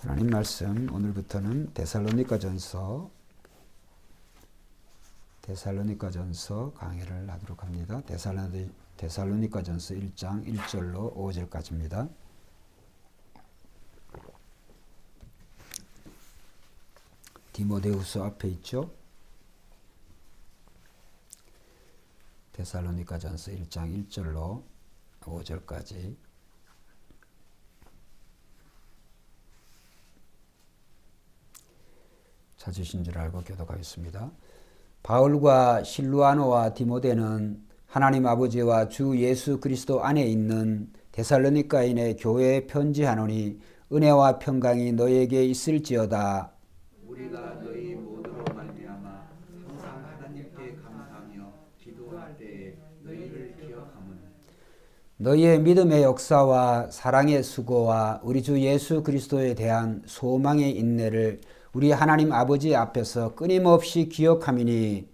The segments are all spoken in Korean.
하나님 말씀 오늘부터는 데살로니가전서 강해를 하도록 합니다. 데살로니가전서 1장 1절로 5절까지입니다. 디모데후서 앞에 있죠. 데살로니가전서 1장 1절로 5절까지 찾으신 줄 알고 교독하겠습니다. 바울과 실루아노와 디모데는 하나님 아버지와 주 예수 그리스도 안에 있는 데살로니가인의 교회에 편지하노니 은혜와 평강이 너희에게 있을지어다. 우리가 너희 모두로 말미암아 항상 하나님께 감사하며 기도할 때에 너희를 기억함은 너희의 믿음의 역사와 사랑의 수고와 우리 주 예수 그리스도에 대한 소망의 인내를 우리 하나님 아버지 앞에서 끊임없이 기억함이니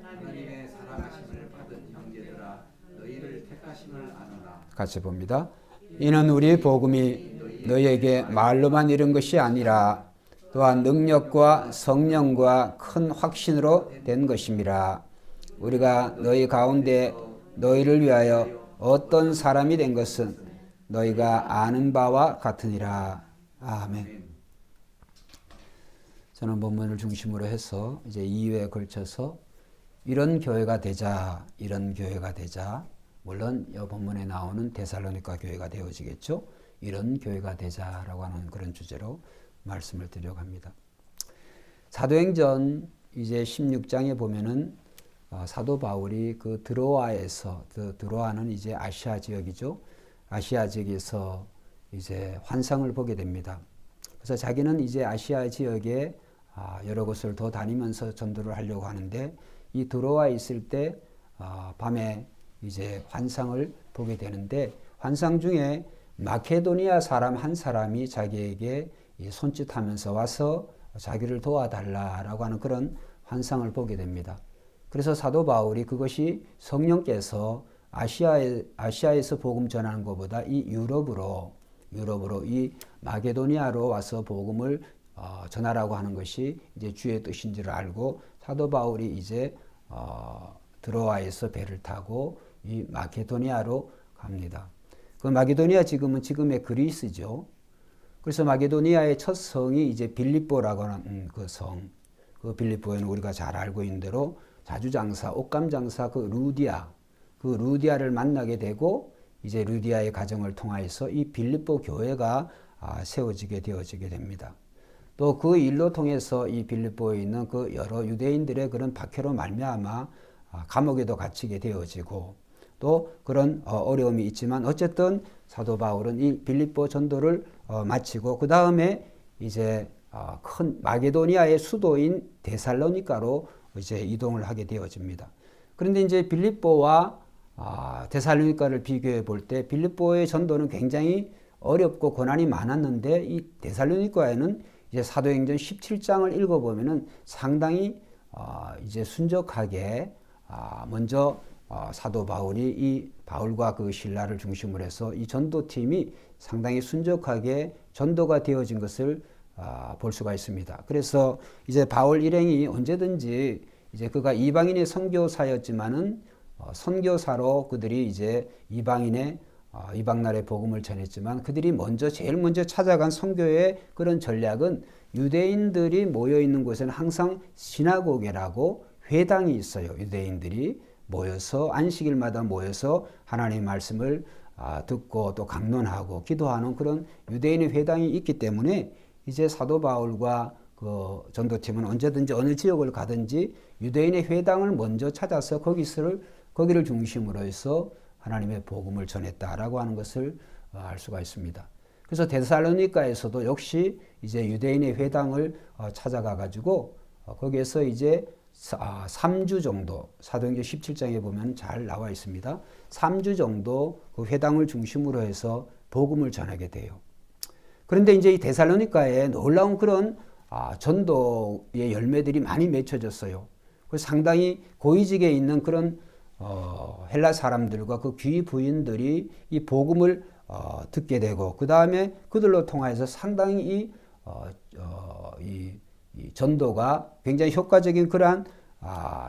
하나님의 사랑하심을 받은 형제들아 너희를 택하심을 아노라. 같이 봅니다. 이는 우리 복음이 너희에게 말로만 이른 것이 아니라 또한 능력과 성령과 큰 확신으로 된 것임이라. 우리가 너희 가운데 너희를 위하여 어떤 사람이 된 것은 너희가 아는 바와 같으니라. 아멘. 저는 본문을 중심으로 해서 이제 2회에 걸쳐서 이런 교회가 되자, 물론 이 본문에 나오는 데살로니가 교회가 되어지겠죠. 이런 교회가 되자라고 하는 그런 주제로 말씀을 드리려고 합니다. 사도행전 이제 16장에 보면은 사도 바울이 그 드로아는 이제 아시아 지역이죠. 아시아 지역에서 이제 환상을 보게 됩니다. 그래서 자기는 이제 아시아 지역에 여러 곳을 더 다니면서 전도를 하려고 하는데 이 드로아에 있을 때 밤에 이제 환상을 보게 되는데 환상 중에 마케도니아 사람 한 사람이 자기에게 손짓하면서 와서 자기를 도와달라라고 하는 그런 환상을 보게 됩니다. 그래서 사도 바울이 그것이 성령께서 아시아에서 복음 전하는 것보다 이 유럽으로 이 마게도니아로 와서 복음을 전하라고 하는 것이 이제 주의 뜻인 줄 알고 사도 바울이 이제 드로아에서 배를 타고 이 마게도니아로 갑니다. 그 마게도니아 지금의 그리스죠. 그래서 마게도니아의 첫 성이 이제 빌립보라고 하는 그 성. 그 빌립보에는 우리가 잘 알고 있는 대로 자주장사, 옷감장사 그 루디아를 만나게 되고 이제 루디아의 가정을 통하여서 이 빌립보 교회가 세워지게 되어지게 됩니다. 또 그 일로 통해서 이 빌립보에 있는 그 여러 유대인들의 그런 박해로 말미암아 감옥에도 갇히게 되어지고 또 그런 어려움이 있지만 어쨌든 사도 바울은 이 빌립보 전도를 마치고 그 다음에 이제 큰 마게도니아의 수도인 데살로니가로 이제 이동을 하게 되어집니다. 그런데 이제 빌립보와 데살로니가를 비교해 볼 때 빌립보의 전도는 굉장히 어렵고 고난이 많았는데 이 데살로니가에는 이제 사도행전 17장을 읽어보면은 상당히 이제 순적하게 먼저 사도 바울이 이 바울과 그 신라를 중심으로 해서 이 전도팀이 상당히 순적하게 전도가 되어진 것을 볼 수가 있습니다. 그래서 이제 바울 일행이 언제든지 이제 그가 이방인의 선교사였지만은 선교사로 그들이 이제 이방 나라의 복음을 전했지만 그들이 제일 먼저 찾아간 선교의 그런 전략은 유대인들이 모여 있는 곳에는 항상 시나고게라고 회당이 있어요. 유대인들이 모여서 안식일마다 모여서 하나님의 말씀을 듣고 또 강론하고 기도하는 그런 유대인의 회당이 있기 때문에 이제 사도 바울과 그 전도팀은 언제든지 어느 지역을 가든지 유대인의 회당을 먼저 찾아서 거기를 중심으로 해서 하나님의 복음을 전했다라고 하는 것을 알 수가 있습니다. 그래서 데살로니가에서도 역시 이제 유대인의 회당을 찾아가 가지고 거기에서 이제 3주 정도 사도행전 17장에 보면 잘 나와 있습니다. 3주 정도 그 회당을 중심으로 해서 복음을 전하게 돼요. 그런데 이제 이 데살로니가에 놀라운 그런 전도의 열매들이 많이 맺혀졌어요. 그래서 상당히 고위직에 있는 그런 헬라 사람들과 그 귀 부인들이 이 복음을 듣게 되고 그 다음에 그들로 통하여서 상당히 이 이 전도가 굉장히 효과적인 그러한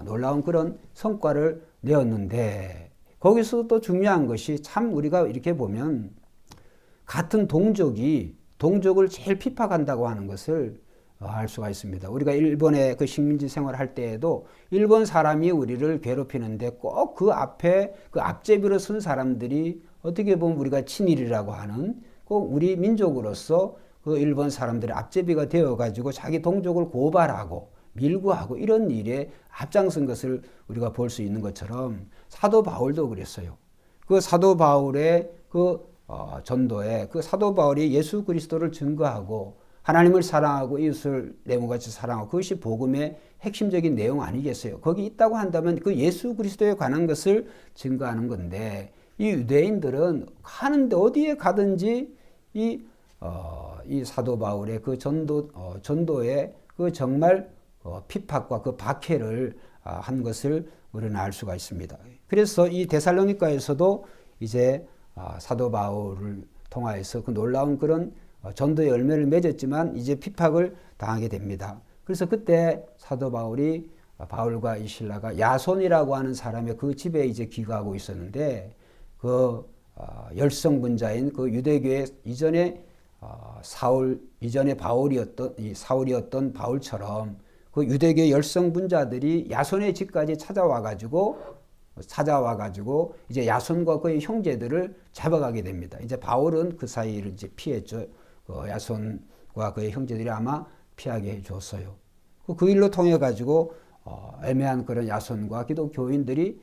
놀라운 그런 성과를 내었는데, 거기서 또 중요한 것이 참 우리가 이렇게 보면 같은 동족이 동족을 제일 핍박한다고 하는 것을 알 수가 있습니다. 우리가 일본의 그 식민지 생활을 할 때에도 일본 사람이 우리를 괴롭히는데 꼭 그 앞에 그 앞제비로 선 사람들이 어떻게 보면 우리가 친일이라고 하는 꼭 우리 민족으로서 그 일본 사람들의 앞제비가 되어가지고 자기 동족을 고발하고 밀고하고 이런 일에 앞장선 것을 우리가 볼 수 있는 것처럼 사도 바울도 그랬어요. 그 사도 바울의 그 전도에 그 사도 바울이 예수 그리스도를 증거하고 하나님을 사랑하고 이웃을 내모같이 사랑하고, 그것이 복음의 핵심적인 내용 아니겠어요? 거기 있다고 한다면 그 예수 그리스도에 관한 것을 증거하는 건데, 이 유대인들은 가는데 어디에 가든지 이 사도 바울의 그 전도의 그 정말 핍박과 그 박해를 한 것을 우리는 알 수가 있습니다. 그래서 이 데살로니가에서도 이제 사도 바울을 통하여서 그 놀라운 그런 전도의 열매를 맺었지만 이제 핍박을 당하게 됩니다. 그래서 그때 사도 바울이 바울과 이 신라가 야손이라고 하는 사람의 그 집에 이제 귀가하고 있었는데, 그 열성분자인 그 유대교의 이전에 사울이었던 바울처럼 그 유대교 열성분자들이 야손의 집까지 찾아와가지고 이제 야손과 그의 형제들을 잡아가게 됩니다. 이제 바울은 그 사이를 이제 피했죠. 야손과 그의 형제들이 아마 피하게 해줬어요. 그 일로 통해 가지고 애매한 그런 야손과 기독교인들이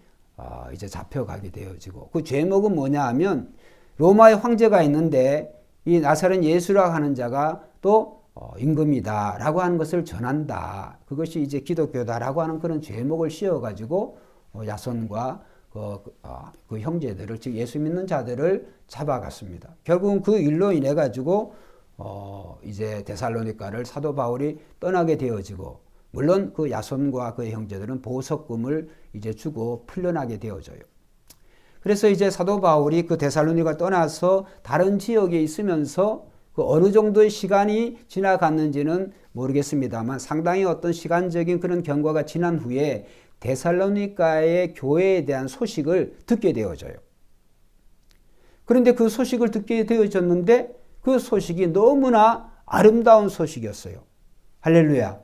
이제 잡혀가게 되어지고, 그 죄목은 뭐냐 하면 로마의 황제가 있는데 이 나사렛 예수라고 하는 자가 또 임금이다라고 하는 것을 전한다. 그것이 이제 기독교다라고 하는 그런 죄목을 씌워가지고 야손과 그 형제들을, 즉 예수 믿는 자들을 잡아갔습니다. 결국은 그 일로 인해 가지고 이제 데살로니가를 사도 바울이 떠나게 되어지고, 물론 그 야손과 그의 형제들은 보석금을 이제 주고 풀려나게 되어져요. 그래서 이제 사도 바울이 그 데살로니가 떠나서 다른 지역에 있으면서 그 어느 정도의 시간이 지나갔는지는 모르겠습니다만 상당히 어떤 시간적인 그런 경과가 지난 후에 데살로니가의 교회에 대한 소식을 듣게 되어져요. 그런데 그 소식을 듣게 되어졌는데 그 소식이 너무나 아름다운 소식이었어요. 할렐루야.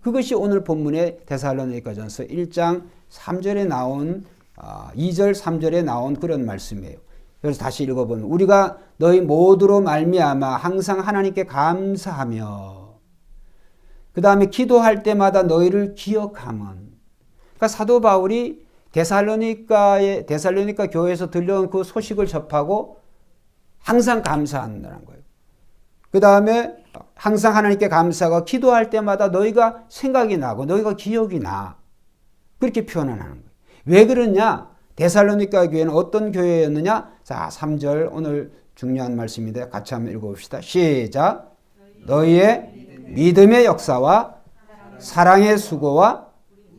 그것이 오늘 본문의 데살로니가전서 1장 3절에 나온 2절 3절에 나온 그런 말씀이에요. 그래서 다시 읽어보면, 우리가 너희 모두로 말미암아 항상 하나님께 감사하며 그 다음에 기도할 때마다 너희를 기억함은, 그러니까 사도 바울이 데살로니가 교회에서 들려온 그 소식을 접하고 항상 감사한다는 거예요. 그 다음에 항상 하나님께 감사하고 기도할 때마다 너희가 생각이 나고 너희가 기억이 나. 그렇게 표현을 하는 거예요. 왜 그러냐? 데살로니가 교회는 어떤 교회였느냐? 자, 3절 오늘 중요한 말씀인데 같이 한번 읽어봅시다. 시작. 너희의 믿음의 역사와 사랑의 수고와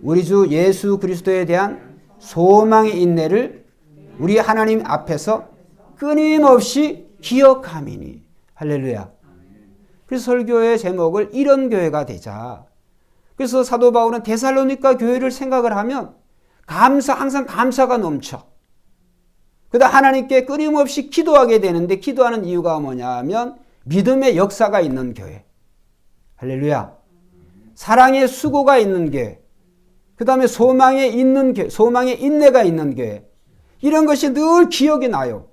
우리 주 예수 그리스도에 대한 소망의 인내를 우리 하나님 앞에서 끊임없이 기억함이니. 할렐루야. 그래서 설교의 제목을 이런 교회가 되자. 그래서 사도 바울은 데살로니가 교회를 생각을 하면 항상 감사가 넘쳐. 그다음 하나님께 끊임없이 기도하게 되는데, 기도하는 이유가 뭐냐 하면 믿음의 역사가 있는 교회. 할렐루야. 사랑의 수고가 있는 교회. 그 다음에 소망에 있는 교회, 소망의 인내가 있는 교회. 이런 것이 늘 기억이 나요.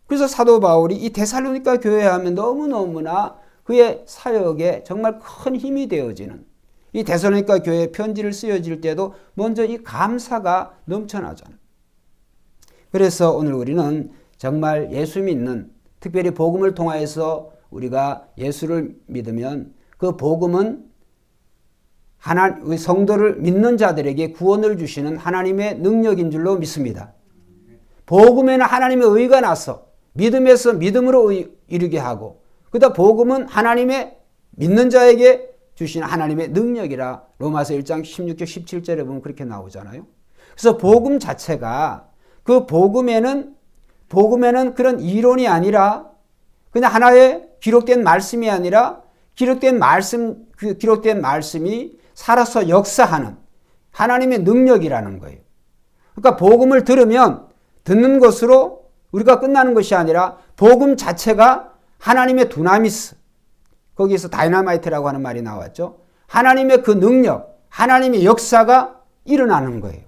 그래서 사도 바울이 이 데살로니가 교회 하면 너무너무나 그의 사역에 정말 큰 힘이 되어지는, 이 데살로니가 교회 편지를 쓰여질 때도 먼저 이 감사가 넘쳐나잖아요. 그래서 오늘 우리는 정말 예수 믿는, 특별히 복음을 통하여서 우리가 예수를 믿으면 그 복음은 우리 성도를 믿는 자들에게 구원을 주시는 하나님의 능력인 줄로 믿습니다. 복음에는 하나님의 의가 나서 믿음에서 믿음으로 이르게 하고, 그다음 복음은 하나님의 믿는 자에게 주신 하나님의 능력이라 로마서 1장 16절 17절에 보면 그렇게 나오잖아요. 그래서 복음 자체가, 그 복음에는 그런 이론이 아니라 그냥 하나의 기록된 말씀이 아니라 기록된 말씀이 살아서 역사하는 하나님의 능력이라는 거예요. 그러니까 복음을 들으면 듣는 것으로 우리가 끝나는 것이 아니라 복음 자체가 하나님의 두나미스, 거기에서 다이너마이트라고 하는 말이 나왔죠. 하나님의 그 능력, 하나님의 역사가 일어나는 거예요.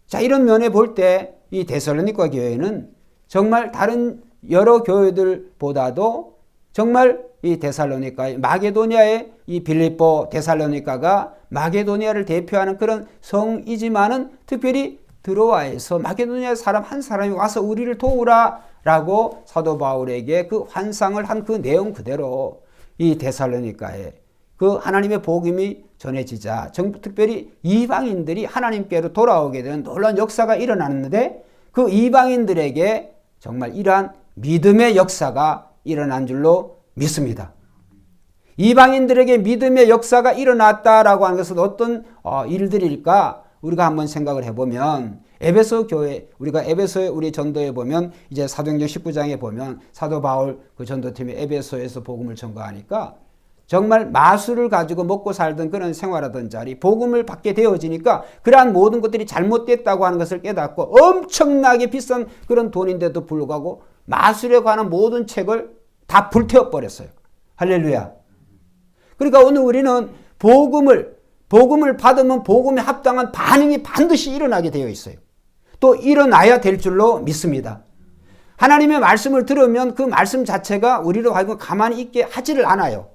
자, 이런 면에 볼 때 이 데살로니가 교회는 정말 다른 여러 교회들보다도 정말 이 데살로니가, 마게도니아의 이 빌립보 데살로니가가 마게도니아를 대표하는 그런 성이지만은 특별히 드로아에서 마게도니아 사람 한 사람이 와서 우리를 도우라라고 사도 바울에게 그 환상을 한 그 내용 그대로 이 데살로니가에 그 하나님의 복음이 전해지자 특별히 이방인들이 하나님께로 돌아오게 되는 놀라운 역사가 일어났는데 그 이방인들에게 정말 이러한 믿음의 역사가 일어난 줄로 믿습니다. 이방인들에게 믿음의 역사가 일어났다라고 하는 것은 어떤 일들일까? 우리가 한번 생각을 해보면 에베소 교회, 우리가 에베소의 우리 전도에 보면 이제 사도행전 19장에 보면 사도 바울 그 전도팀이 에베소에서 복음을 전거하니까 정말 마술을 가지고 먹고 살던 그런 생활하던 자리 복음을 받게 되어지니까 그러한 모든 것들이 잘못됐다고 하는 것을 깨닫고 엄청나게 비싼 그런 돈인데도 불구하고 마술에 관한 모든 책을 다 불태워버렸어요. 할렐루야. 그러니까 오늘 우리는 복음을 받으면 복음에 합당한 반응이 반드시 일어나게 되어 있어요. 또 일어나야 될 줄로 믿습니다. 하나님의 말씀을 들으면 그 말씀 자체가 우리로 하여금 가만히 있게 하지를 않아요.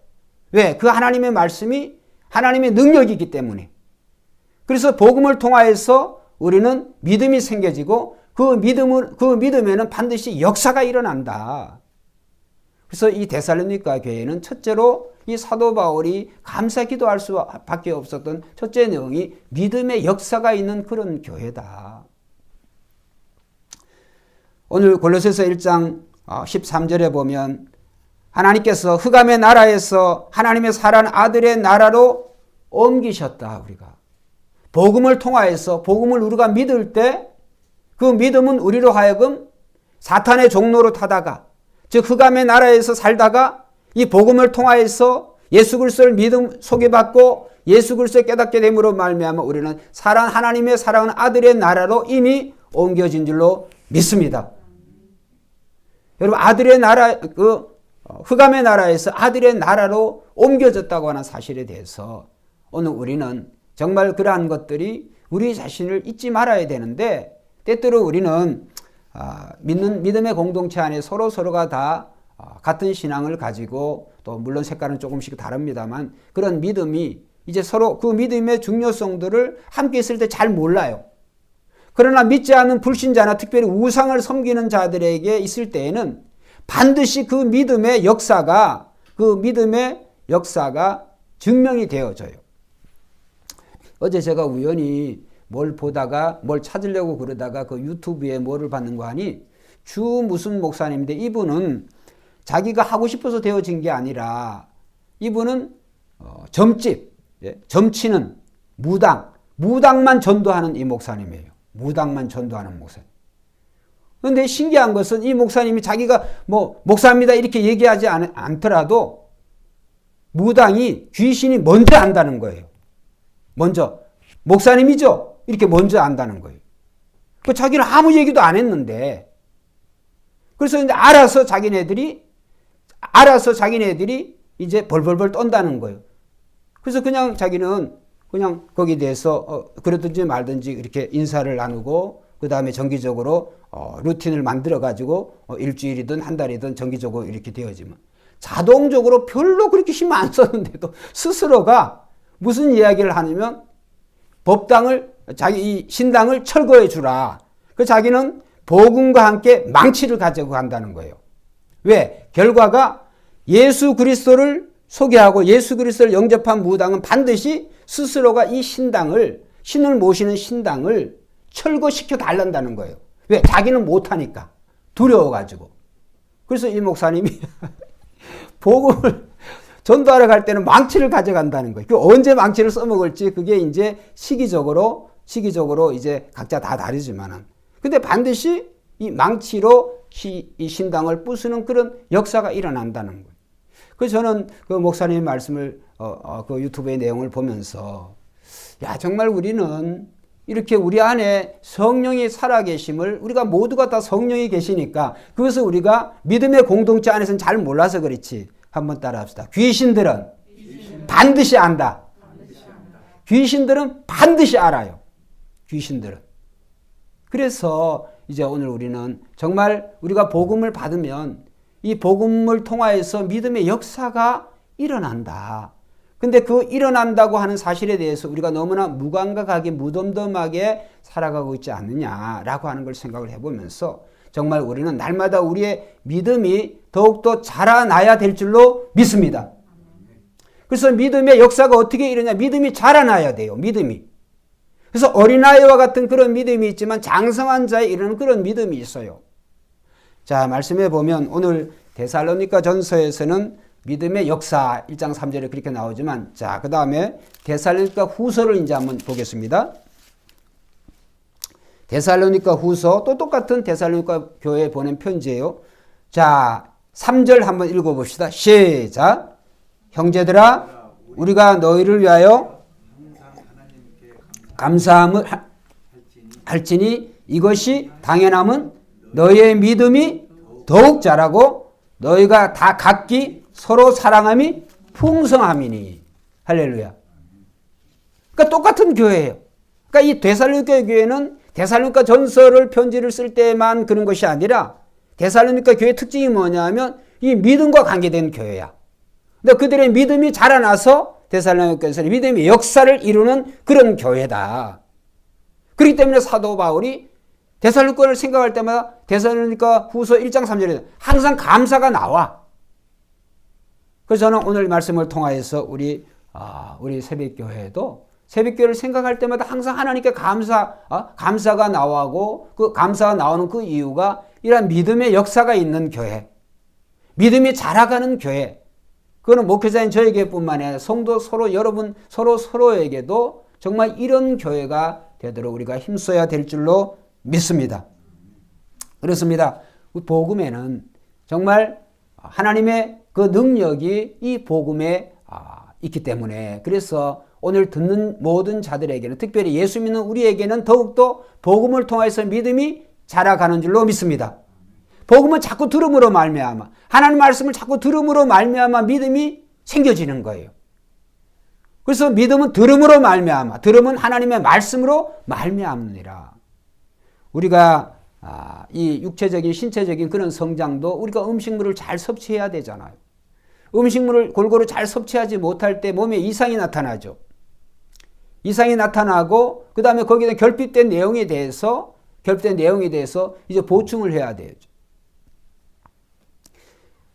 왜? 그 하나님의 말씀이 하나님의 능력이기 때문에. 그래서 복음을 통하여서 우리는 믿음이 생겨지고 그 믿음에는 반드시 역사가 일어난다. 그래서 이 데살로니가 교회는 첫째로 이 사도 바울이 감사 기도할 수밖에 없었던 첫째 내용이 믿음의 역사가 있는 그런 교회다. 오늘 골로새서 1장 13절에 보면 하나님께서 흑암의 나라에서 하나님의 사랑하는 아들의 나라로 옮기셨다. 우리가 복음을 통하여서 복음을 우리가 믿을 때 그 믿음은 우리로 하여금 사탄의 종로로 타다가 즉 흑암의 나라에서 살다가 이 복음을 통하여서 예수 그리스도를 믿음 소개받고 예수 그리스도를 깨닫게 됨으로 말미암아 우리는 하나님의 사랑하는 아들의 나라로 이미 옮겨진 줄로 믿습니다. 여러분 아들의 나라 흑암의 나라에서 아들의 나라로 옮겨졌다고 하는 사실에 대해서 오늘 우리는 정말 그러한 것들이 우리 자신을 잊지 말아야 되는데 때때로 우리는 믿음의 공동체 안에 서로가 다 같은 신앙을 가지고 또 물론 색깔은 조금씩 다릅니다만 그런 믿음이 이제 서로 그 믿음의 중요성들을 함께 있을 때 잘 몰라요. 그러나 믿지 않는 불신자나 특별히 우상을 섬기는 자들에게 있을 때에는 반드시 그 믿음의 역사가 증명이 되어져요. 어제 제가 우연히 뭘 보다가 뭘 찾으려고 그러다가 그 유튜브에 뭐를 봤는 거 하니 주 무슨 목사님인데 이분은 자기가 하고 싶어서 되어진 게 아니라 이분은 점집, 점치는 무당만 전도하는 이 목사님이에요. 무당만 전도하는 목사님. 그런데 신기한 것은 이 목사님이 자기가 목사입니다 이렇게 얘기하지 않더라도 무당이 귀신이 먼저 안다는 거예요. 먼저 목사님이죠? 이렇게 먼저 안다는 거예요. 자기는 아무 얘기도 안 했는데 그래서 이제 알아서 자기네들이 이제 벌벌벌 떤다는 거예요. 그래서 그냥 자기는 그냥 거기에 대해서 그러든지 말든지 이렇게 인사를 나누고 그 다음에 정기적으로 루틴을 만들어 가지고 일주일이든 한 달이든 정기적으로 이렇게 되어지면 자동적으로 별로 그렇게 힘 안 썼는데도 스스로가 무슨 이야기를 하냐면 자기 신당을 철거해 주라. 그 자기는 복음과 함께 망치를 가지고 간다는 거예요. 왜? 결과가 예수 그리스도를 소개하고 예수 그리스도를 영접한 무당은 반드시 스스로가 이 신을 모시는 신당을 철거시켜 달란다는 거예요. 왜? 자기는 못하니까. 두려워가지고. 그래서 이 목사님이 복음을 전도하러 갈 때는 망치를 가져간다는 거예요. 언제 망치를 써먹을지 그게 이제 시기적으로 이제 각자 다 다르지만은. 근데 반드시 이 망치로 이 신당을 부수는 그런 역사가 일어난다는 거예요. 그래서 저는 그 목사님의 말씀을 그 유튜브의 내용을 보면서 야 정말 우리는 이렇게 우리 안에 성령이 살아계심을 우리가 모두가 다 성령이 계시니까 그것을 우리가 믿음의 공동체 안에서는 잘 몰라서 그렇지. 한번 따라합시다. 귀신들은 반드시 안다. 귀신들은 반드시 알아요. 귀신들은. 그래서 이제 오늘 우리는 정말 우리가 복음을 받으면 이 복음을 통하여서 믿음의 역사가 일어난다. 근데 그 일어난다고 하는 사실에 대해서 우리가 너무나 무감각하게 무덤덤하게 살아가고 있지 않느냐라고 하는 걸 생각을 해보면서 정말 우리는 날마다 우리의 믿음이 더욱더 자라나야 될 줄로 믿습니다. 그래서 믿음의 역사가 어떻게 일어나냐. 믿음이 자라나야 돼요. 믿음이. 그래서 어린아이와 같은 그런 믿음이 있지만 장성한 자에 이르는 그런 믿음이 있어요. 자, 말씀해 보면 오늘 데살로니가 전서에서는 믿음의 역사 1장 3절에 그렇게 나오지만 자, 그 다음에 데살로니가 후서를 이제 한번 보겠습니다. 데살로니가 후서 또 똑같은 데살로니가 교회에 보낸 편지예요. 자, 3절 한번 읽어봅시다. 시작. 형제들아 우리가 너희를 위하여 감사함을 할지니 이것이 당연함은 너희의 믿음이 더욱 자라고 너희가 다 각기 서로 사랑함이 풍성함이니. 할렐루야. 그러니까 똑같은 교회예요. 그러니까 이 데살로니가 교회는 데살로니가 전서를 편지를 쓸 때만 그런 것이 아니라 데살로니가 교회의 특징이 뭐냐면 이 믿음과 관계된 교회야. 근데 그들의 믿음이 자라나서 데살로니가에서 믿음의 역사를 이루는 그런 교회다. 그렇기 때문에 사도 바울이 데살로니가를 생각할 때마다 데살로니가 후서 1장 3절에 항상 감사가 나와. 그래서 저는 오늘 말씀을 통하여서 우리 새벽교회도 새벽교회를 생각할 때마다 항상 하나님께 감사가 나오고 그 감사가 나오는 그 이유가 이런 믿음의 역사가 있는 교회, 믿음이 자라가는 교회. 그거는 목회자인 저에게뿐만 아니라 성도 여러분 서로에게도 정말 이런 교회가 되도록 우리가 힘써야 될 줄로 믿습니다. 그렇습니다. 복음에는 정말 하나님의 그 능력이 이 복음에 있기 때문에 그래서 오늘 듣는 모든 자들에게는 특별히 예수 믿는 우리에게는 더욱더 복음을 통해서 믿음이 자라가는 줄로 믿습니다. 복음은 자꾸 들음으로 말미암아 하나님 말씀을 자꾸 들음으로 말미암아 믿음이 생겨지는 거예요. 그래서 믿음은 들음으로 말미암아 들음은 하나님의 말씀으로 말미암느니라. 우리가 이 육체적인 신체적인 그런 성장도 우리가 음식물을 잘 섭취해야 되잖아요. 음식물을 골고루 잘 섭취하지 못할 때 몸에 이상이 나타나죠. 이상이 나타나고 그 다음에 거기에 결핍된 내용에 대해서 이제 보충을 해야 되죠.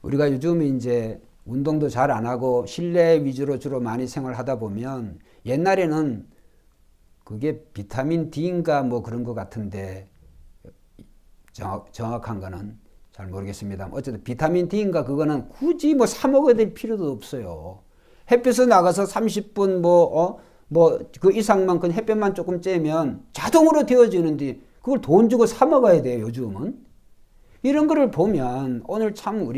우리가 요즘 이제 운동도 잘 안 하고 실내 위주로 주로 많이 생활하다 보면 옛날에는 그게 비타민 D인가 뭐 그런 것 같은데 정확한 거는 잘 모르겠습니다. 어쨌든 비타민 D인가 그거는 굳이 뭐 사 먹어야 될 필요도 없어요. 햇빛에 나가서 30분 그 이상만큼 햇볕만 조금 쬐면 자동으로 되어지는데 그걸 돈 주고 사 먹어야 돼요, 요즘은. 이런 거를 보면 오늘 참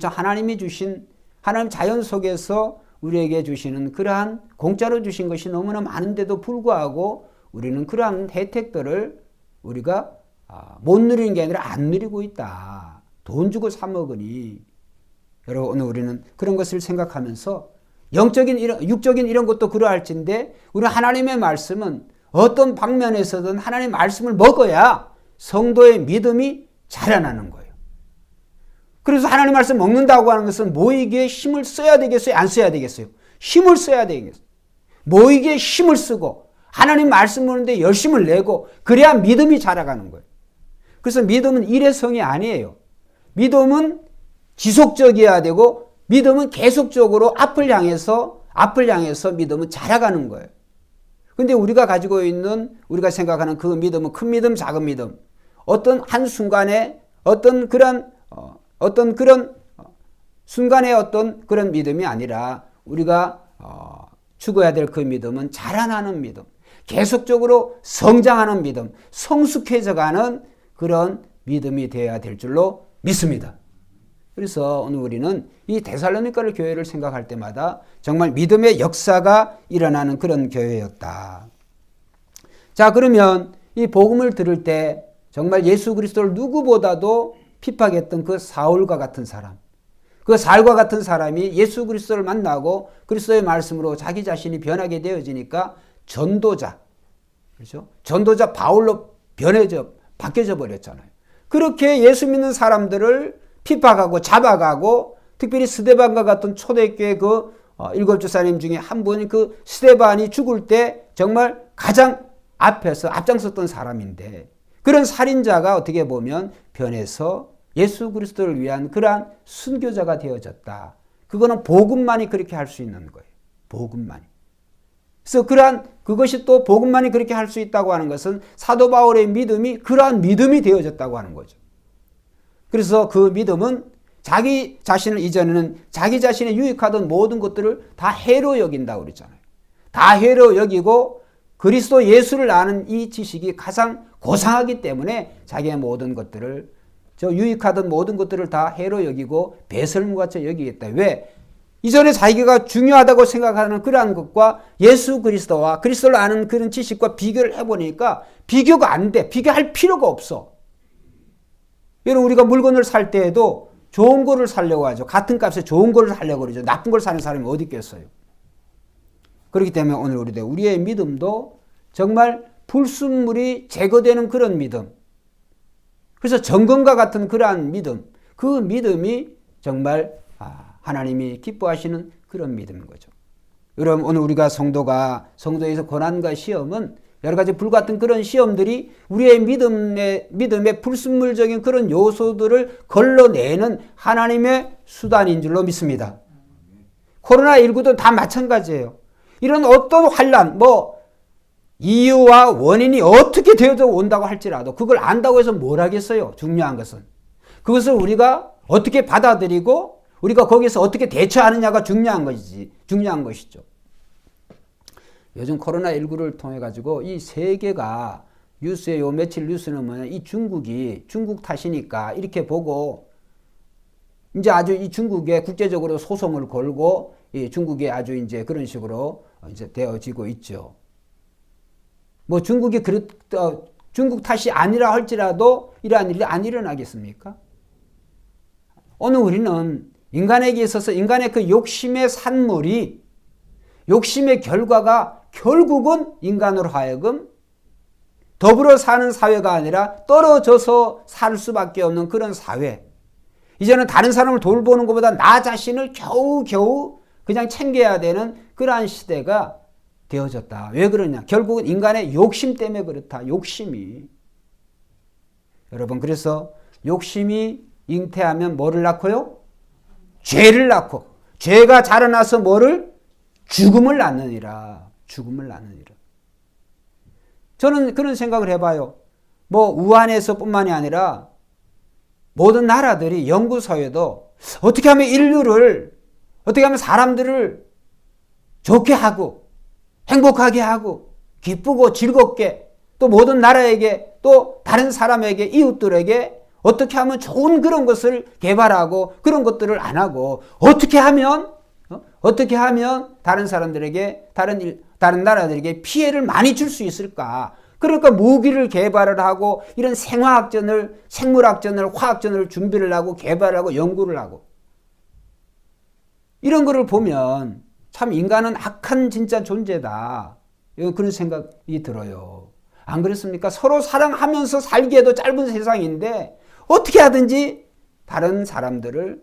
하나님이 주신 하나님 자연 속에서 우리에게 주시는 그러한 공짜로 주신 것이 너무나 많은데도 불구하고 우리는 그러한 혜택들을 우리가 못 누리는 게 아니라 안 누리고 있다. 돈 주고 사 먹으니. 여러분 오늘 우리는 그런 것을 생각하면서 육적인 이런 것도 그러할진데 우리 하나님의 말씀은 어떤 방면에서든 하나님의 말씀을 먹어야 성도의 믿음이 자라나는 거예요. 그래서 하나님 말씀 먹는다고 하는 것은 모이기에 힘을 써야 되겠어요? 안 써야 되겠어요? 힘을 써야 되겠어요. 모이기에 힘을 쓰고 하나님 말씀 보는데 열심을 내고 그래야 믿음이 자라가는 거예요. 그래서 믿음은 일회성이 아니에요. 믿음은 지속적이어야 되고 믿음은 계속적으로 앞을 향해서 믿음은 자라가는 거예요. 근데 우리가 가지고 있는 우리가 생각하는 그 믿음은 큰 믿음, 작은 믿음, 어떤 한 순간에 어떤 그런 순간의 어떤 그런 믿음이 아니라 우리가 추구해야 될 그 믿음은 자라나는 믿음, 계속적으로 성장하는 믿음, 성숙해져가는 그런 믿음이 되어야 될 줄로 믿습니다. 그래서 오늘 우리는 이 데살로니가 교회를 생각할 때마다 정말 믿음의 역사가 일어나는 그런 교회였다. 자, 그러면 이 복음을 들을 때 정말 예수 그리스도를 누구보다도 핍박했던 그 사울과 같은 사람, 그 사울과 같은 사람이 예수 그리스도를 만나고 그리스도의 말씀으로 자기 자신이 변하게 되어지니까 전도자, 그렇죠? 전도자 바울로 바뀌어져 버렸잖아요. 그렇게 예수 믿는 사람들을 핍박하고 잡아가고, 특별히 스데반과 같은 초대교회 그 일곱 집사님 중에 한 분이 그 스데반이 죽을 때 정말 가장 앞장섰던 사람인데, 그런 살인자가 어떻게 보면 변해서 예수 그리스도를 위한 그러한 순교자가 되어졌다. 그거는 복음만이 그렇게 할 수 있는 거예요. 복음만이. 그래서 그것이 또 복음만이 그렇게 할 수 있다고 하는 것은 사도 바울의 믿음이 그러한 믿음이 되어졌다고 하는 거죠. 그래서 그 믿음은 자기 자신을 이전에는 자기 자신의 유익하던 모든 것들을 다 해로 여긴다고 그랬잖아요. 다 해로 여기고 그리스도 예수를 아는 이 지식이 가장 고상하기 때문에 자기의 모든 것들을, 유익하던 모든 것들을 다 해로 여기고 배설물같이 여기겠다. 왜? 이전에 자기가 중요하다고 생각하는 그러한 것과 예수 그리스도와 그리스도를 아는 그런 지식과 비교를 해보니까 비교가 안 돼. 비교할 필요가 없어. 여러분, 우리가 물건을 살 때에도 좋은 거를 사려고 하죠. 같은 값에 좋은 거를 사려고 그러죠. 나쁜 걸 사는 사람이 어디 있겠어요. 그렇기 때문에 오늘 우리의 믿음도 정말 불순물이 제거되는 그런 믿음. 그래서 정금과 같은 그러한 믿음. 그 믿음이 정말 하나님이 기뻐하시는 그런 믿음인 거죠. 여러분, 오늘 우리가 성도에서 고난과 시험은 여러 가지 불같은 그런 시험들이 우리의 믿음의 불순물적인 그런 요소들을 걸러내는 하나님의 수단인 줄로 믿습니다. 코로나19도 다 마찬가지예요. 이런 어떤 환난, 이유와 원인이 어떻게 되어져 온다고 할지라도 그걸 안다고 해서 뭘 하겠어요? 중요한 것은. 그것을 우리가 어떻게 받아들이고 우리가 거기서 어떻게 대처하느냐가 중요한 것이죠. 요즘 코로나19를 통해 가지고 이 세계가 뉴스에 요 며칠 뉴스는 뭐냐, 이 중국 탓이니까 이렇게 보고 이제 아주 이 중국에 국제적으로 소송을 걸고 이 중국에 아주 이제 그런 식으로 이제 되어지고 있죠. 중국 탓이 아니라 할지라도 이러한 일이 안 일어나겠습니까? 오늘 우리는 인간에게 있어서 인간의 그 욕심의 산물이, 욕심의 결과가 결국은 인간으로 하여금 더불어 사는 사회가 아니라 떨어져서 살 수밖에 없는 그런 사회. 이제는 다른 사람을 돌보는 것보다 나 자신을 겨우겨우 그냥 챙겨야 되는 그러한 시대가 되어졌다. 왜 그러냐? 결국은 인간의 욕심 때문에 그렇다. 욕심이. 여러분, 그래서 욕심이 잉태하면 뭐를 낳고요? 죄를 낳고, 죄가 자라나서 뭐를? 죽음을 낳느니라. 죽음을 낳느니라. 저는 그런 생각을 해봐요. 우한에서 뿐만이 아니라 모든 나라들이 연구소에도 어떻게 하면 인류를, 어떻게 하면 사람들을 좋게 하고 행복하게 하고 기쁘고 즐겁게, 또 모든 나라에게, 또 다른 사람에게, 이웃들에게 어떻게 하면 좋은 그런 것을 개발하고 그런 것들을 안 하고 어떻게 하면 다른 사람들에게, 다른 나라들에게 피해를 많이 줄 수 있을까? 그러니까 무기를 개발을 하고 이런 생물학전을, 화학전을 준비를 하고 개발을 하고 연구를 하고, 이런 거를 보면 참 인간은 악한 진짜 존재다. 그런 생각이 들어요. 안 그렇습니까? 서로 사랑하면서 살기에도 짧은 세상인데 어떻게 하든지 다른 사람들을,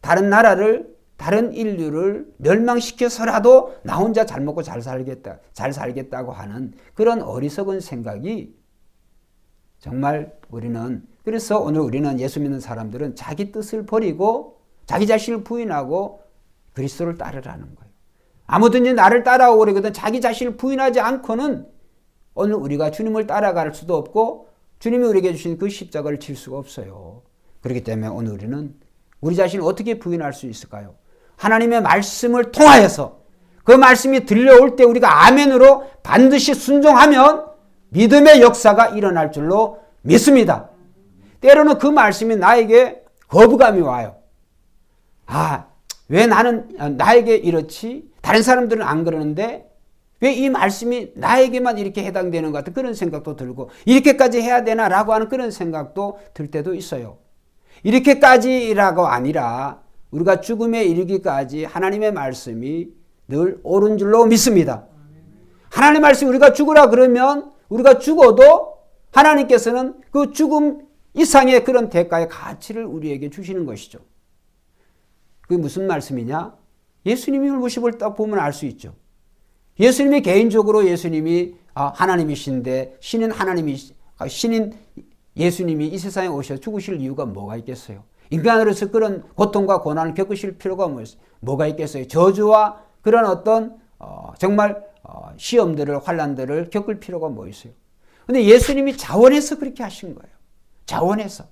다른 나라를, 다른 인류를 멸망시켜서라도 나 혼자 잘 먹고 잘 살겠다고 하는 그런 어리석은 생각이 정말 그래서 오늘 우리는 예수 믿는 사람들은 자기 뜻을 버리고 자기 자신을 부인하고 그리스도를 따르라는 거예요. 아무든지 나를 따라오고 그러거든 자기 자신을 부인하지 않고는 오늘 우리가 주님을 따라갈 수도 없고 주님이 우리에게 주신 그 십자가를 질 수가 없어요. 그렇기 때문에 오늘 우리는 우리 자신을 어떻게 부인할 수 있을까요? 하나님의 말씀을 통하여서 그 말씀이 들려올 때 우리가 아멘으로 반드시 순종하면 믿음의 역사가 일어날 줄로 믿습니다. 때로는 그 말씀이 나에게 거부감이 와요. 아, 왜 나에게 이렇지? 다른 사람들은 안 그러는데 왜 이 말씀이 나에게만 이렇게 해당되는 것 같은 그런 생각도 들고, 이렇게까지 해야 되나라고 하는 그런 생각도 들 때도 있어요. 이렇게까지라고 아니라 우리가 죽음에 이르기까지 하나님의 말씀이 늘 옳은 줄로 믿습니다. 하나님의 말씀이 우리가 죽으라 그러면 우리가 죽어도 하나님께서는 그 죽음 이상의 그런 대가의 가치를 우리에게 주시는 것이죠. 그게 무슨 말씀이냐? 예수님이 모습을 딱 보면 알 수 있죠. 예수님이 개인적으로 예수님이 하나님이신데 신인 예수님이 이 세상에 오셔서 죽으실 이유가 뭐가 있겠어요? 인간으로서 그런 고통과 고난을 겪으실 필요가 뭐가 있겠어요? 저주와 그런 어떤 정말 시험들을, 환난들을 겪을 필요가 뭐 있어요? 근데 예수님이 자원해서 그렇게 하신 거예요. 자원해서.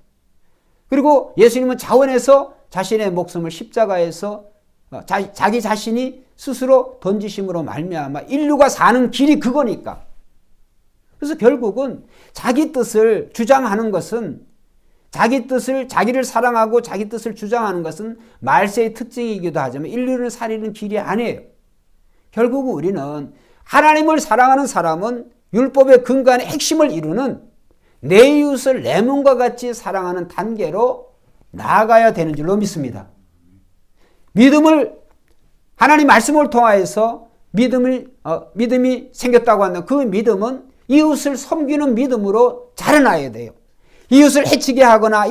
그리고 예수님은 자원해서 자신의 목숨을 십자가에서 자기 자신이 스스로 던지심으로 말미암아 인류가 사는 길이 그거니까. 그래서 결국은 자기 뜻을 주장하는 것은, 자기를 사랑하고 자기 뜻을 주장하는 것은 말세의 특징이기도 하지만 인류를 살리는 길이 아니에요. 결국은 우리는 하나님을 사랑하는 사람은 율법의 근간의 핵심을 이루는 내 이웃을 내 몸과 같이 사랑하는 단계로 나아가야 되는 줄로 믿습니다. 하나님 말씀을 통하여서 믿음이 생겼다고 한다. 그 믿음은 이웃을 섬기는 믿음으로 자라나야 돼요. 이웃을 해치게 하거나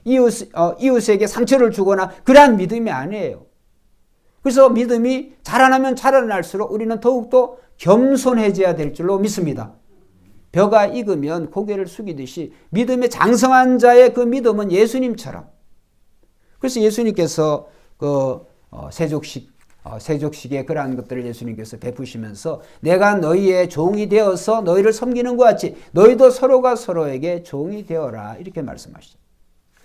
이웃에게 상처를 주거나 그러한 믿음이 아니에요. 그래서 믿음이 자라나면 자라날수록 우리는 더욱더 겸손해져야 될 줄로 믿습니다. 벼가 익으면 고개를 숙이듯이 믿음의 장성한 자의 그 믿음은 예수님처럼. 그래서 예수님께서 세족식의 그러한 것들을 예수님께서 베푸시면서 내가 너희의 종이 되어서 너희를 섬기는 것 같이 너희도 서로가 서로에게 종이 되어라 이렇게 말씀하시죠.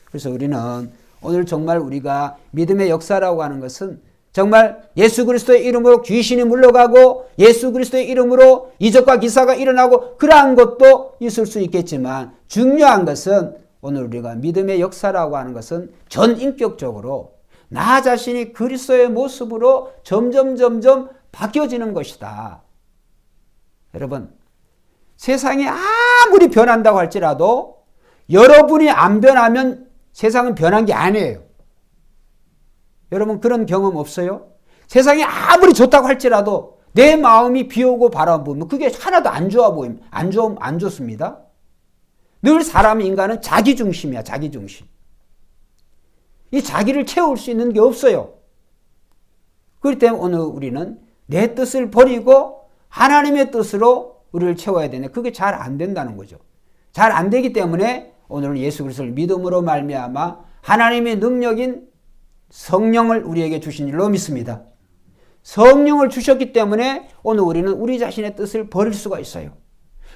그래서 우리는 오늘 정말 우리가 믿음의 역사라고 하는 것은 정말 예수 그리스도의 이름으로 귀신이 물러가고 예수 그리스도의 이름으로 이적과 기사가 일어나고 그러한 것도 있을 수 있겠지만 중요한 것은 오늘 우리가 믿음의 역사라고 하는 것은 전인격적으로 나 자신이 그리스도의 모습으로 점점 바뀌어지는 것이다. 여러분, 세상이 아무리 변한다고 할지라도 여러분이 안 변하면 세상은 변한 게 아니에요. 여러분 그런 경험 없어요? 세상이 아무리 좋다고 할지라도 내 마음이 비오고 바라보면 그게 하나도 안 좋아 보입니다. 안 좋습니다. 늘 인간은 자기중심이야. 자기중심. 이 자기를 채울 수 있는 게 없어요. 그렇기 때문에 오늘 우리는 내 뜻을 버리고 하나님의 뜻으로 우리를 채워야 되네. 그게 잘 안 된다는 거죠. 잘 안 되기 때문에 오늘은 예수 그리스도를 믿음으로 말미암아 하나님의 능력인 성령을 우리에게 주신 줄로 믿습니다. 성령을 주셨기 때문에 오늘 우리는 우리 자신의 뜻을 버릴 수가 있어요.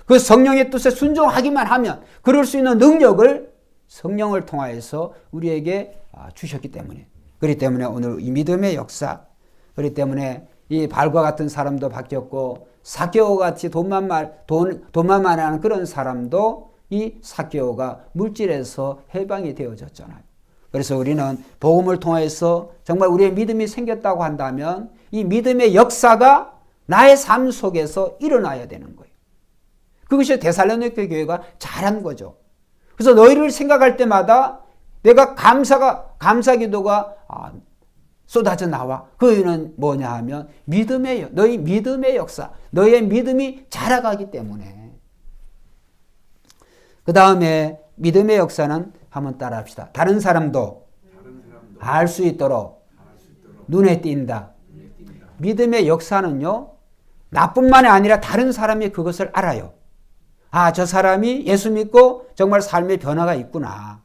그 성령의 뜻에 순종하기만 하면 그럴 수 있는 능력을 성령을 통하여서 우리에게 주셨기 때문에. 그렇기 때문에 오늘 이 믿음의 역사, 그렇기 때문에 이 발과 같은 사람도 바뀌었고 삭개오 같이 돈만 말하는 그런 사람도 이 삭개오가 물질에서 해방이 되어졌잖아요. 그래서 우리는 복음을 통해서 정말 우리의 믿음이 생겼다고 한다면 이 믿음의 역사가 나의 삶 속에서 일어나야 되는 거예요. 그것이 데살로니가 교회가 잘한 거죠. 그래서 너희를 생각할 때마다 내가 감사 기도가 쏟아져 나와. 그 이유는 뭐냐 하면 너희 믿음의 역사, 너희의 믿음이 자라가기 때문에. 그 다음에 믿음의 역사는 한번 따라 합시다. 다른 사람도 알 수 있도록 눈에 띈다. 믿음의 역사는요, 나뿐만이 아니라 다른 사람이 그것을 알아요. 저 사람이 예수 믿고 정말 삶의 변화가 있구나.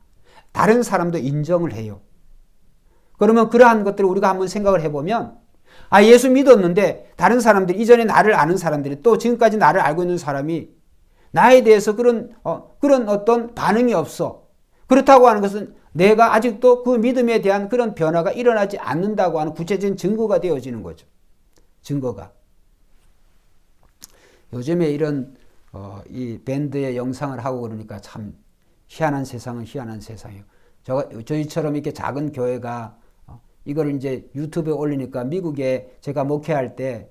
다른 사람도 인정을 해요. 그러면 그러한 것들을 우리가 한번 생각을 해보면, 예수 믿었는데 다른 사람들이, 이전에 나를 아는 사람들이 또 지금까지 나를 알고 있는 사람이 나에 대해서 그런 어떤 반응이 없어. 그렇다고 하는 것은 내가 아직도 그 믿음에 대한 그런 변화가 일어나지 않는다고 하는 구체적인 증거가 되어지는 거죠. 증거가. 요즘에 이런 이 밴드의 영상을 하고 그러니까 참 희한한 세상은 희한한 세상이에요. 저희처럼 이렇게 작은 교회가 이걸 이제 유튜브에 올리니까 미국에 제가 목회할 때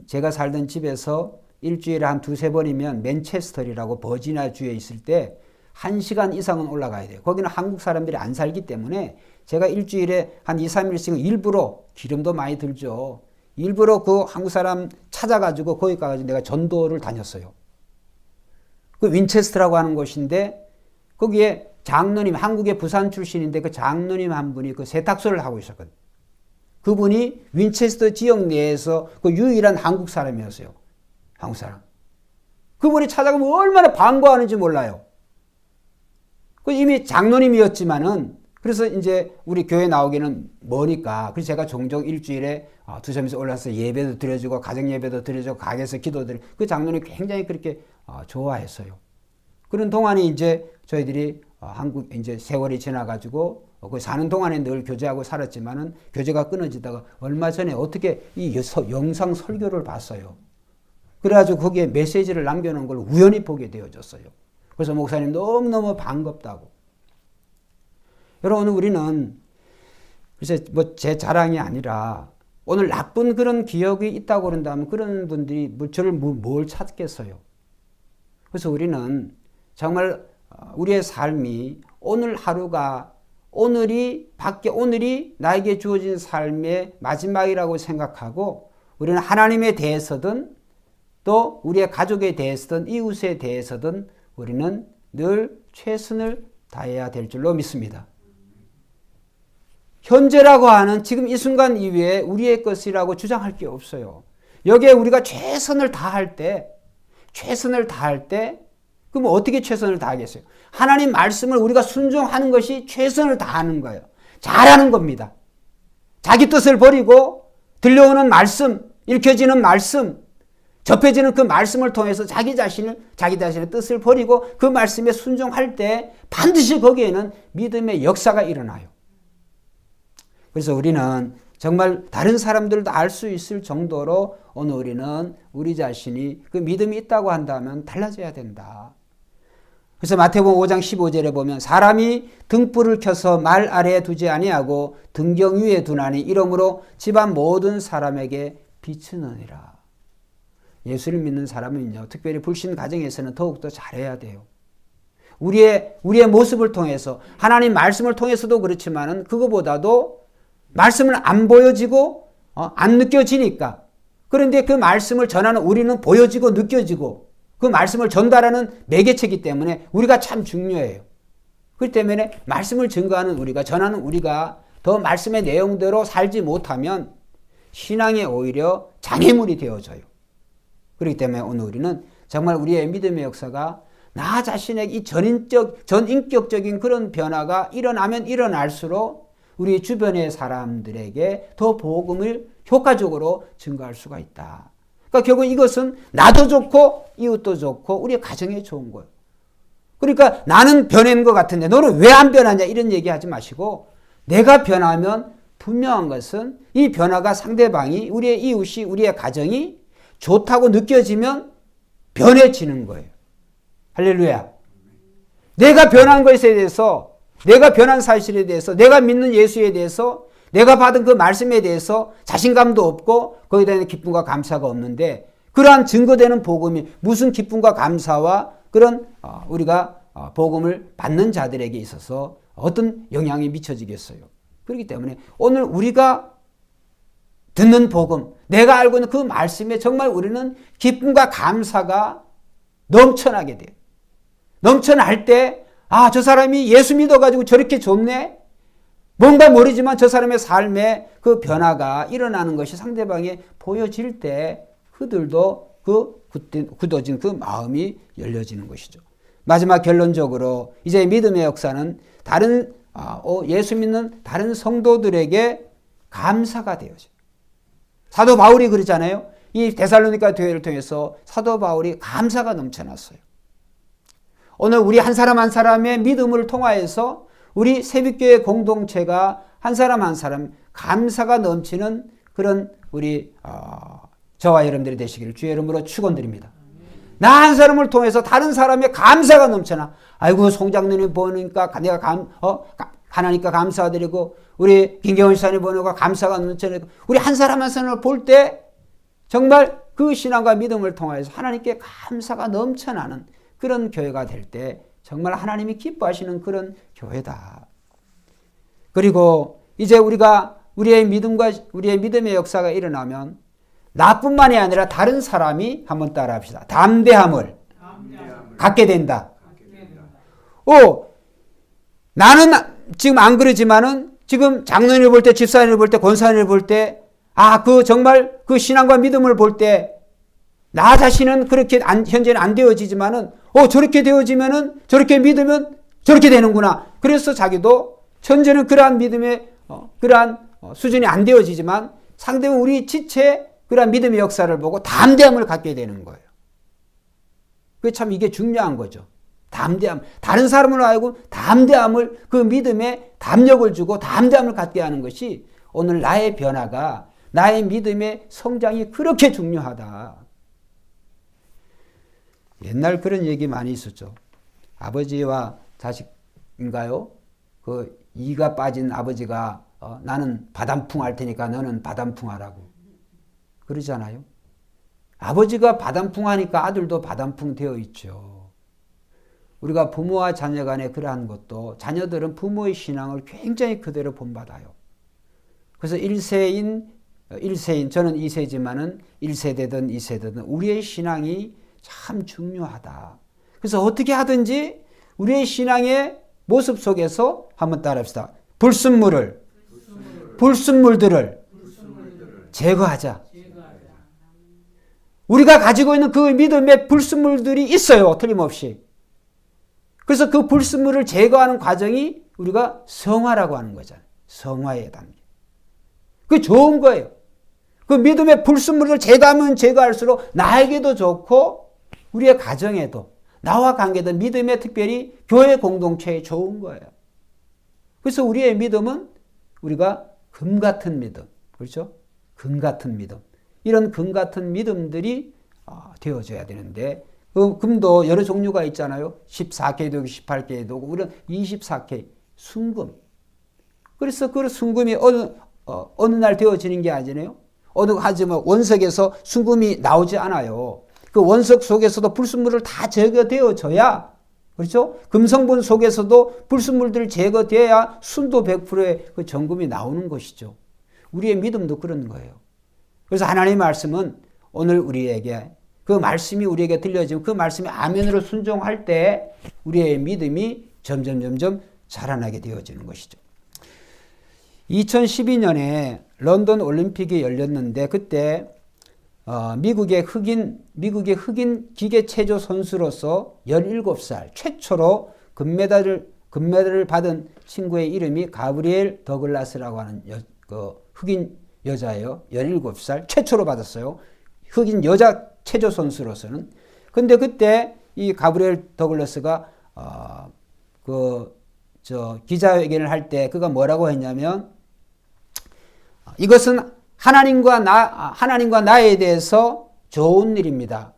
제가 살던 집에서 일주일에 한 두세 번이면 맨체스터리라고 버지니아 주에 있을 때 1시간 이상은 올라가야 돼요. 거기는 한국 사람들이 안 살기 때문에 제가 일주일에 한 2, 3일씩은 일부러 기름도 많이 들죠. 일부러 그 한국 사람 찾아가지고 거기 가가지고 내가 전도를 다녔어요. 그 윈체스터라고 하는 곳인데 거기에 장로님, 한국의 부산 출신인데 그 장로님 한 분이 그 세탁소를 하고 있었거든요. 그분이 윈체스터 지역 내에서 그 유일한 한국 사람이었어요. 한국 사람. 그분이 찾아가면 얼마나 반가워하는지 몰라요. 그 이미 장로님이었지만은 그래서 이제 우리 교회 나오기는 머니까 그래서 제가 종종 일주일에 두세 번씩 올라서 예배도 드려주고 가정 예배도 드려주고 가게에서 기도 드리고 그 장로님 굉장히 그렇게 좋아했어요. 그런 동안에 이제 저희들이 한국 이제 세월이 지나가지고 그 사는 동안에 늘 교제하고 살았지만은 교제가 끊어지다가 얼마 전에 어떻게 이 영상 설교를 봤어요. 그래가지고 거기에 메시지를 남겨놓은 걸 우연히 보게 되어졌어요. 그래서 목사님 너무너무 반갑다고. 여러분 우리는 글쎄 뭐 제 자랑이 아니라 오늘 나쁜 그런 기억이 있다고 그런다면 그런 분들이 뭐 저를 뭘 찾겠어요. 그래서 우리는 정말 우리의 삶이 오늘 하루가 오늘이 나에게 주어진 삶의 마지막이라고 생각하고 우리는 하나님에 대해서든 또 우리의 가족에 대해서든 이웃에 대해서든 우리는 늘 최선을 다해야 될 줄로 믿습니다. 현재라고 하는 지금 이 순간 이외에 우리의 것이라고 주장할 게 없어요. 여기에 우리가 최선을 다할 때 그럼 어떻게 최선을 다하겠어요? 하나님 말씀을 우리가 순종하는 것이 최선을 다하는 거예요. 잘하는 겁니다. 자기 뜻을 버리고 들려오는 말씀, 읽혀지는 말씀, 접해지는 그 말씀을 통해서 자기 자신의 뜻을 버리고 그 말씀에 순종할 때 반드시 거기에는 믿음의 역사가 일어나요. 그래서 우리는 정말 다른 사람들도 알 수 있을 정도로 오늘 우리는 우리 자신이 그 믿음이 있다고 한다면 달라져야 된다. 그래서 마태복음 5장 15절에 보면 사람이 등불을 켜서 말 아래에 두지 아니하고 등경 위에 두나니 이러므로 집안 모든 사람에게 비추느니라. 예수를 믿는 사람은요, 특별히 불신 가정에서는 더욱더 잘해야 돼요. 우리의 모습을 통해서 하나님 말씀을 통해서도 그렇지만은 그거보다도 말씀은 안 보여지고 안 느껴지니까 그런데 그 말씀을 전하는 우리는 보여지고 느껴지고 그 말씀을 전달하는 매개체이기 때문에 우리가 참 중요해요. 그렇기 때문에 말씀을 증거하는 우리가 전하는 우리가 더 말씀의 내용대로 살지 못하면 신앙에 오히려 장애물이 되어져요. 그렇기 때문에 오늘 우리는 정말 우리의 믿음의 역사가 나 자신의 이 전인격적인 그런 변화가 일어나면 일어날수록 우리 주변의 사람들에게 더 복음을 효과적으로 증거할 수가 있다. 그러니까 결국 이것은 나도 좋고 이웃도 좋고 우리 가정에 좋은 거예요. 그러니까 나는 변한 것 같은데 너는 왜 안 변하냐 이런 얘기하지 마시고 내가 변하면 분명한 것은 이 변화가 상대방이 우리의 이웃이 우리의 가정이 좋다고 느껴지면 변해지는 거예요. 할렐루야. 내가 변한 것에 대해서 내가 변한 사실에 대해서 내가 믿는 예수에 대해서 내가 받은 그 말씀에 대해서 자신감도 없고 거기에 대한 기쁨과 감사가 없는데 그러한 증거되는 복음이 무슨 기쁨과 감사와 그런 우리가 복음을 받는 자들에게 있어서 어떤 영향이 미쳐지겠어요. 그렇기 때문에 오늘 우리가 듣는 복음, 내가 알고 있는 그 말씀에 정말 우리는 기쁨과 감사가 넘쳐나게 돼요. 넘쳐날 때 저 사람이 예수 믿어가지고 저렇게 좋네? 뭔가 모르지만 저 사람의 삶에 그 변화가 일어나는 것이 상대방에 보여질 때 그들도 그 굳어진 그 마음이 열려지는 것이죠. 마지막 결론적으로 이제 믿음의 역사는 다른 예수 믿는 다른 성도들에게 감사가 되어져요. 사도 바울이 그러잖아요. 이 데살로니가 교회를 통해서 사도 바울이 감사가 넘쳐났어요. 오늘 우리 한 사람 한 사람의 믿음을 통하여서 우리 새벽교회 공동체가 한 사람 한 사람 감사가 넘치는 그런 우리 저와 여러분들이 되시기를 주의 이름으로 축원드립니다. 나 한 사람을 통해서 다른 사람의 감사가 넘쳐나 아이고 송장로님 보니까 내가 하나님께 감사드리고 우리 김경훈 시사님 보니까 감사가 넘쳐나고 우리 한 사람 한 사람을 볼 때 정말 그 신앙과 믿음을 통해서 하나님께 감사가 넘쳐나는 그런 교회가 될 때 정말 하나님이 기뻐하시는 그런 교회다. 그리고 이제 우리가 우리의 믿음의 역사가 일어나면 나뿐만이 아니라 다른 사람이 한번 따라합시다. 담대함을 갖게 된다. 나는 지금 안 그러지만은 지금 장로님을 볼 때, 집사님을 볼 때, 권사님을 볼 때, 정말 그 신앙과 믿음을 볼 때, 나 자신은 그렇게 현재는 안 되어지지만은, 저렇게 되어지면은, 저렇게 믿으면 저렇게 되는구나. 그래서 자기도 현재는 그러한 믿음의, 그러한 수준이 안 되어지지만, 상대는 우리 지체, 그러한 믿음의 역사를 보고 담대함을 갖게 되는 거예요. 이게 중요한 거죠. 담대함. 다른 사람을 알고 담대함을, 그 믿음에 담력을 주고 담대함을 갖게 하는 것이 오늘 나의 변화가, 나의 믿음의 성장이 그렇게 중요하다. 옛날 그런 얘기 많이 있었죠. 아버지와 자식인가요? 그 이가 빠진 아버지가 나는 바람풍 할 테니까 너는 바람풍 하라고 그러잖아요. 아버지가 바람풍 하니까 아들도 바람풍 되어 있죠. 우리가 부모와 자녀 간에 그러한 것도 자녀들은 부모의 신앙을 굉장히 그대로 본받아요. 그래서 1세인 저는 2세지만은 1세대든 2세대든 우리의 신앙이 참 중요하다. 그래서 어떻게 하든지 우리의 신앙의 모습 속에서 한번 따라합시다. 불순물들을 제거하자. 우리가 가지고 있는 그 믿음의 불순물들이 있어요. 틀림없이. 그래서 그 불순물을 제거하는 과정이 우리가 성화라고 하는 거잖아요. 성화의 단계. 그게 좋은 거예요. 그 믿음의 불순물을 제거하면 제거할수록 나에게도 좋고 우리의 가정에도 나와 관계도 믿음에 특별히 교회 공동체에 좋은 거예요. 그래서 우리의 믿음은 우리가 금 같은 믿음, 그렇죠? 금 같은 믿음. 이런 금 같은 믿음들이 되어져야 되는데 그 금도 여러 종류가 있잖아요. 14K도 18K도 우리는 24K 순금. 그래서 그 순금이 어느 날 되어지는 게 아니네요. 하지만 원석에서 순금이 나오지 않아요. 그 원석 속에서도 불순물을 다 제거되어져야, 그렇죠? 금성분 속에서도 불순물들이 제거되어야 순도 100%의 그 정금이 나오는 것이죠. 우리의 믿음도 그런 거예요. 그래서 하나님의 말씀은 오늘 우리에게 그 말씀이 우리에게 들려지면 그 말씀이 아멘으로 순종할 때 우리의 믿음이 점점 자라나게 되어지는 것이죠. 2012년에 런던 올림픽이 열렸는데 그때 미국의 흑인 기계체조 선수로서 17살 최초로 금메달을 받은 친구의 이름이 가브리엘 더글라스라고 하는 흑인 여자예요. 17살 최초로 받았어요. 흑인 여자 체조 선수로서는. 근데 그때 이 가브리엘 더글라스가 기자회견을 할 때 그가 뭐라고 했냐면 이것은 하나님과 나에 대해서 좋은 일입니다.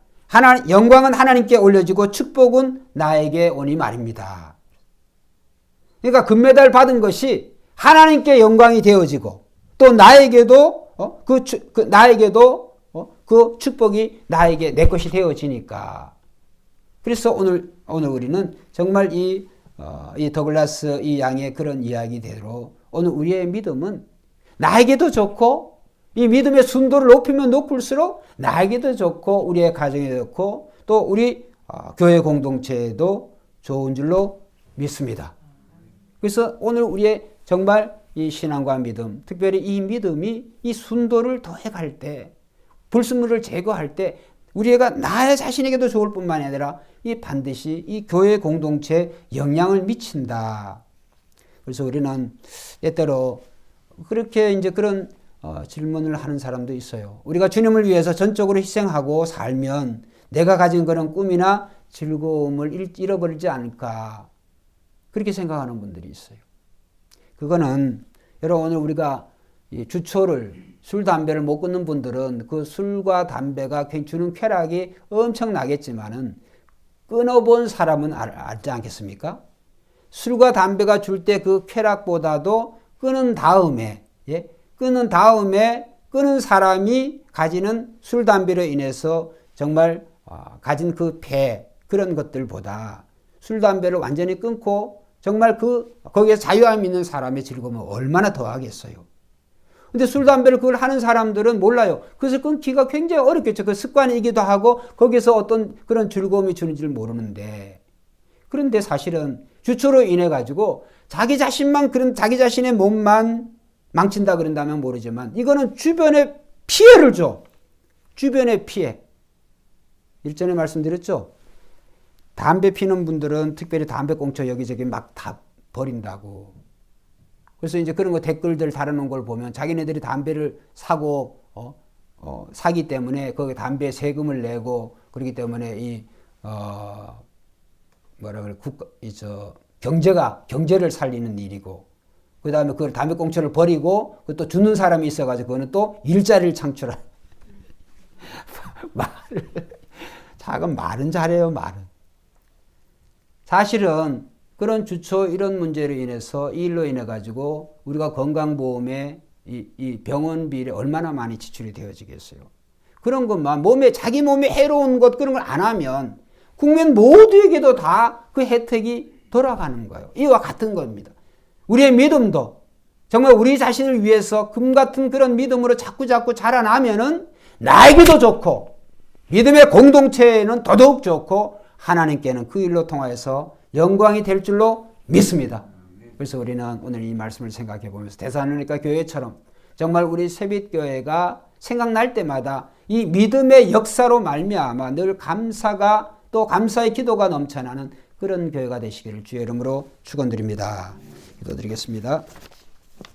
영광은 하나님께 올려지고 축복은 나에게 오니 말입니다. 그러니까 금메달 받은 것이 하나님께 영광이 되어지고 또 나에게도 그 축복이 내 것이 되어지니까. 그래서 오늘 우리는 정말 이 더글라스 이 양의 그런 이야기대로 오늘 우리의 믿음은 나에게도 좋고 이 믿음의 순도를 높이면 높을수록 나에게도 좋고 우리의 가정에도 좋고 또 우리 교회 공동체에도 좋은 줄로 믿습니다. 그래서 오늘 우리의 정말 이 신앙과 믿음, 특별히 이 믿음이 이 순도를 더해갈 때, 불순물을 제거할 때 우리가 나 자신에게도 좋을 뿐만 아니라 이 반드시 이 교회 공동체에 영향을 미친다. 그래서 우리는 때때로 그렇게 이제 그런 질문을 하는 사람도 있어요. 우리가 주님을 위해서 전적으로 희생하고 살면 내가 가진 그런 꿈이나 즐거움을 잃어버리지 않을까. 그렇게 생각하는 분들이 있어요. 그거는 여러분 오늘 우리가 주초를 술, 담배를 못 끊는 분들은 그 술과 담배가 주는 쾌락이 엄청나겠지만은 끊어본 사람은 알지 않겠습니까? 술과 담배가 줄 때 그 쾌락보다도 끊은 다음에 끊은 사람이 가지는 술, 담배로 인해서 정말 가진 그 배 그런 것들보다 술, 담배를 완전히 끊고 정말 거기에 자유함 있는 사람의 즐거움은 얼마나 더하겠어요. 근데 술, 담배를 그걸 하는 사람들은 몰라요. 그래서 끊기가 굉장히 어렵겠죠. 그 습관이기도 하고 거기서 어떤 그런 즐거움이 주는지를 모르는데, 그런데 사실은 주초로 인해 가지고 자기 자신의 몸만 망친다 그런다면 모르지만 이거는 주변에 피해를 줘. 주변에 피해. 일전에 말씀드렸죠. 담배 피는 분들은 특별히 담배 꽁초 여기저기 막 다 버린다고. 그래서 이제 그런 거 댓글들 달아놓은 걸 보면 자기네들이 담배를 사고 사기 때문에 거기 담배 세금을 내고 그렇기 때문에 경제를 살리는 일이고, 그 다음에 그 담배 꽁초를 버리고 또 주는 사람이 있어가지고 그거는 또 일자리를 창출한 말은 잘해요. 말은. 사실은 그런 주초 이런 문제로 인해서 이 일로 인해 가지고 우리가 건강보험에 이 병원비를 얼마나 많이 지출이 되어지겠어요. 그런 것만 자기 몸에 해로운 것 그런 걸 안 하면 국민 모두에게도 다 그 혜택이 돌아가는 거예요. 이와 같은 겁니다. 우리의 믿음도 정말 우리 자신을 위해서 금 같은 그런 믿음으로 자꾸 자라나면은 나에게도 좋고 믿음의 공동체에는 더더욱 좋고 하나님께는 그 일로 통하여서 영광이 될 줄로 믿습니다. 그래서 우리는 오늘 이 말씀을 생각해 보면서 데살로니가 교회처럼 정말 우리 세빛교회가 생각날 때마다 이 믿음의 역사로 말미암아 늘 감사가 또 감사의 기도가 넘쳐나는 그런 교회가 되시기를 주의 이름으로 축원드립니다. 기도드리겠습니다.